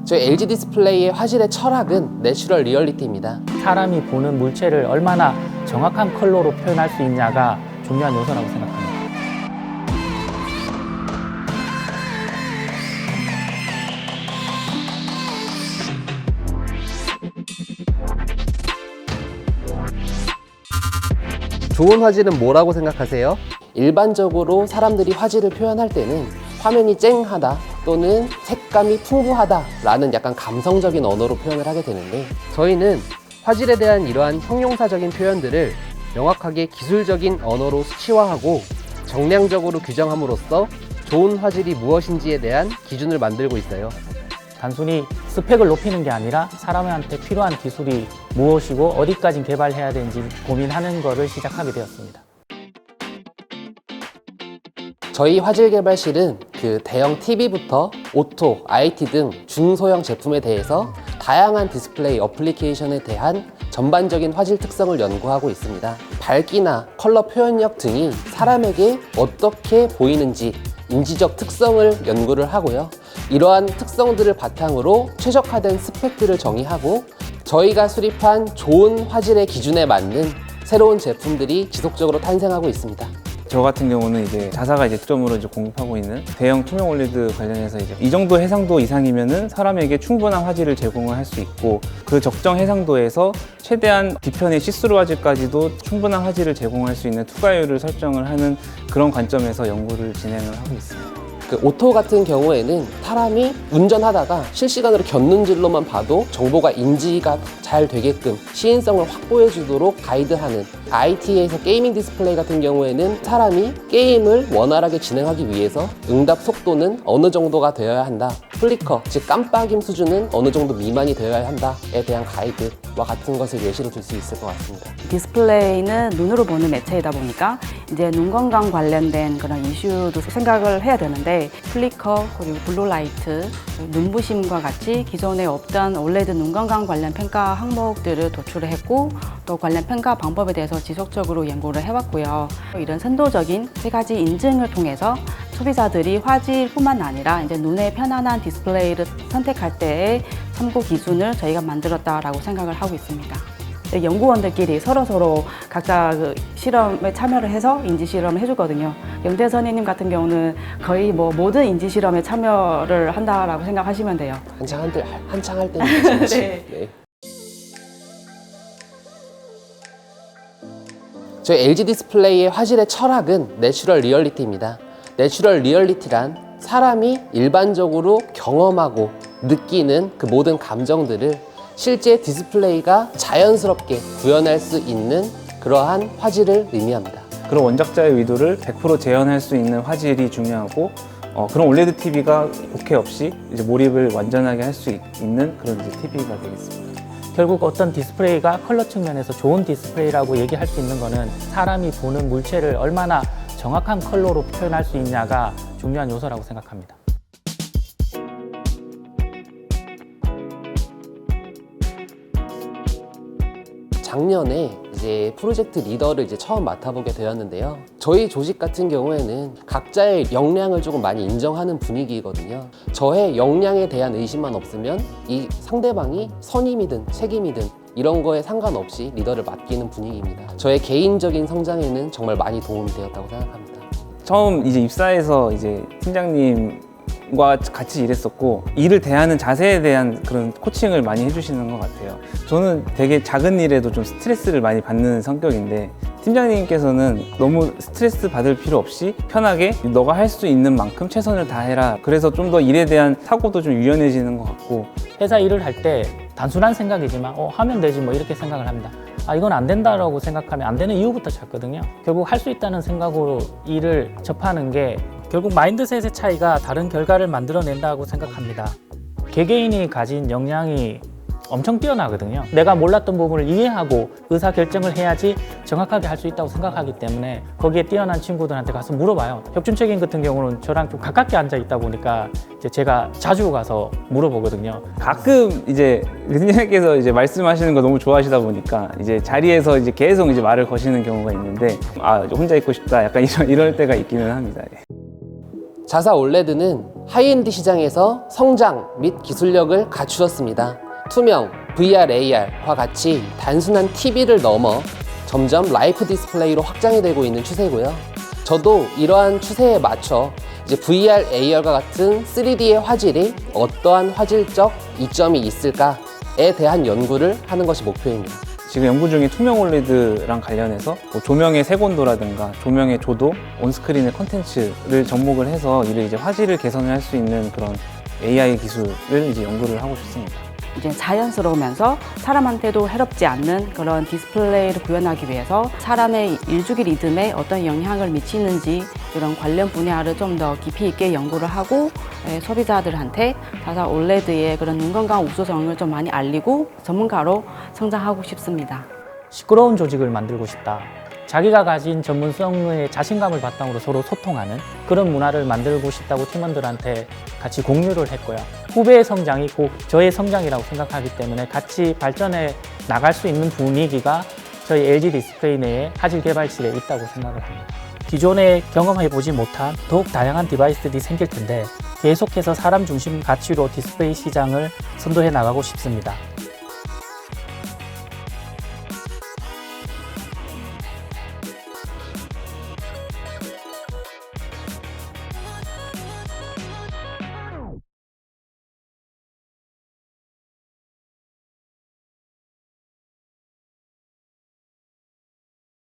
저희 LG 디스플레이의 화질의 철학은 내추럴 리얼리티입니다. 사람이 보는 물체를 얼마나 정확한 컬러로 표현할 수 있냐가 중요한 요소라고 생각합니다. 좋은 화질은 뭐라고 생각하세요? 일반적으로 사람들이 화질을 표현할 때는 화면이 쨍하다 또는 색감이 풍부하다 라는 약간 감성적인 언어로 표현을 하게 되는데, 저희는 화질에 대한 이러한 형용사적인 표현들을 명확하게 기술적인 언어로 수치화하고 정량적으로 규정함으로써 좋은 화질이 무엇인지에 대한 기준을 만들고 있어요. 단순히 스펙을 높이는 게 아니라 사람한테 필요한 기술이 무엇이고 어디까지 개발해야 되는지 고민하는 것을 시작하게 되었습니다. 저희 화질 개발실은 그 대형 TV부터 오토, IT 등 중소형 제품에 대해서 다양한 디스플레이 어플리케이션에 대한 전반적인 화질 특성을 연구하고 있습니다. 밝기나 컬러 표현력 등이 사람에게 어떻게 보이는지 인지적 특성을 연구를 하고요. 이러한 특성들을 바탕으로 최적화된 스펙들을 정의하고 저희가 수립한 좋은 화질의 기준에 맞는 새로운 제품들이 지속적으로 탄생하고 있습니다. 저 같은 경우는 이제 자사가 이제 특점으로 이제 공급하고 있는 대형 투명 OLED 관련해서 이제 이 정도 해상도 이상이면은 사람에게 충분한 화질을 제공을 할 수 있고, 그 적정 해상도에서 최대한 뒤편의 시스루 화질까지도 충분한 화질을 제공할 수 있는 투과율을 설정을 하는 그런 관점에서 연구를 진행을 하고 있습니다. 그 오토 같은 경우에는 사람이 운전하다가 실시간으로 곁눈질로만 봐도 정보가 인지가 잘 되게끔 시인성을 확보해 주도록 가이드하는, IT에서 게이밍 디스플레이 같은 경우에는 사람이 게임을 원활하게 진행하기 위해서 응답 속도는 어느 정도가 되어야 한다, 플리커, 즉 깜빡임 수준은 어느 정도 미만이 되어야 한다에 대한 가이드와 같은 것을 예시로 들 수 있을 것 같습니다. 디스플레이는 눈으로 보는 매체이다 보니까 이제 눈 건강 관련된 그런 이슈도 생각을 해야 되는데, 플리커 그리고 블루라이트, 눈부심과 같이 기존에 없던 OLED 눈 건강 관련 평가 항목들을 도출을 했고, 또 관련 평가 방법에 대해서 지속적으로 연구를 해왔고요. 이런 선도적인 세 가지 인증을 통해서 소비자들이 화질뿐만 아니라 이제 눈에 편안한 디스플레이를 선택할 때의 참고 기준을 저희가 만들었다라고 생각을 하고 있습니다. 연구원들끼리 서로 각자 그 실험에 참여를 해서 인지 실험을 해주거든요. 영대 선생님 같은 경우는 거의 뭐 모든 인지 실험에 참여를 한다라고 생각하시면 돼요. 한창 할 때는 네. 네. 저희 LG 디스플레이의 화질의 철학은 내추럴 리얼리티입니다. 내추럴 리얼리티란 사람이 일반적으로 경험하고 느끼는 그 모든 감정들을 실제 디스플레이가 자연스럽게 구현할 수 있는 그러한 화질을 의미합니다. 그런 원작자의 의도를 100% 재현할 수 있는 화질이 중요하고, 그런 OLED TV가 bokeh 없이 이제 몰입을 완전하게 할 수 있는 그런 이제 TV가 되겠습니다. 결국 어떤 디스플레이가 컬러 측면에서 좋은 디스플레이라고 얘기할 수 있는 거는 사람이 보는 물체를 얼마나 정확한 컬러로 표현할 수 있냐가 중요한 요소라고 생각합니다. 작년에 이제 프로젝트 리더를 이제 처음 맡아보게 되었는데요. 저희 조직 같은 경우에는 각자의 역량을 조금 많이 인정하는 분위기거든요. 저의 역량에 대한 의심만 없으면 이 상대방이 선임이든 책임이든 이런 거에 상관없이 리더를 맡기는 분위기입니다. 저의 개인적인 성장에는 정말 많이 도움이 되었다고 생각합니다. 처음 이제 입사해서 이제 팀장님과 같이 일했었고, 일을 대하는 자세에 대한 그런 코칭을 많이 해주시는 것 같아요. 저는 되게 작은 일에도 좀 스트레스를 많이 받는 성격인데, 팀장님께서는 너무 스트레스 받을 필요 없이 편하게 너가 할 수 있는 만큼 최선을 다해라. 그래서 좀 더 일에 대한 사고도 좀 유연해지는 것 같고. 회사 일을 할 때 단순한 생각이지만 하면 되지 뭐 이렇게 생각을 합니다. 이건 안 된다라고 생각하면 안 되는 이유부터 찾거든요. 결국 할 수 있다는 생각으로 일을 접하는 게 결국 마인드셋의 차이가 다른 결과를 만들어낸다고 생각합니다. 개개인이 가진 역량이 엄청 뛰어나거든요. 내가 몰랐던 부분을 이해하고 의사결정을 해야지 정확하게 할 수 있다고 생각하기 때문에 거기에 뛰어난 친구들한테 가서 물어봐요. 혁준책임 같은 경우는 저랑 좀 가깝게 앉아 있다 보니까 이제 제가 자주 가서 물어보거든요. 가끔 이제 교수님께서 이제 말씀하시는 거 너무 좋아하시다 보니까 이제 자리에서 이제 계속 이제 말을 거시는 경우가 있는데, 혼자 있고 싶다 약간 이럴 때가 있기는 합니다. 자사 OLED는 하이엔드 시장에서 성장 및 기술력을 갖추었습니다. 투명, VR, AR과 같이 단순한 TV를 넘어 점점 라이프 디스플레이로 확장이 되고 있는 추세고요. 저도 이러한 추세에 맞춰 이제 VR, AR과 같은 3D의 화질이 어떠한 화질적 이점이 있을까에 대한 연구를 하는 것이 목표입니다. 지금 연구 중인 투명 올레드랑 관련해서 뭐 조명의 색온도라든가 조명의 조도, 온스크린의 컨텐츠를 접목을 해서 이를 이제 화질을 개선을 할 수 있는 그런 AI 기술을 이제 연구를 하고 싶습니다. 이제 자연스러우면서 사람한테도 해롭지 않는 그런 디스플레이를 구현하기 위해서 사람의 일주기 리듬에 어떤 영향을 미치는지 이런 관련 분야를 좀 더 깊이 있게 연구를 하고 소비자들한테 다사 올레드의 그런 눈 건강 우수성을 좀 많이 알리고 전문가로 성장하고 싶습니다. 시끄러운 조직을 만들고 싶다. 자기가 가진 전문성의 자신감을 바탕으로 서로 소통하는 그런 문화를 만들고 싶다고 팀원들한테 같이 공유를 했고요. 후배의 성장이 곧 저의 성장이라고 생각하기 때문에 같이 발전해 나갈 수 있는 분위기가 저희 LG 디스플레이 내에 화질 개발실에 있다고 생각을 합니다. 기존에 경험해보지 못한 더욱 다양한 디바이스들이 생길 텐데 계속해서 사람 중심 가치로 디스플레이 시장을 선도해 나가고 싶습니다.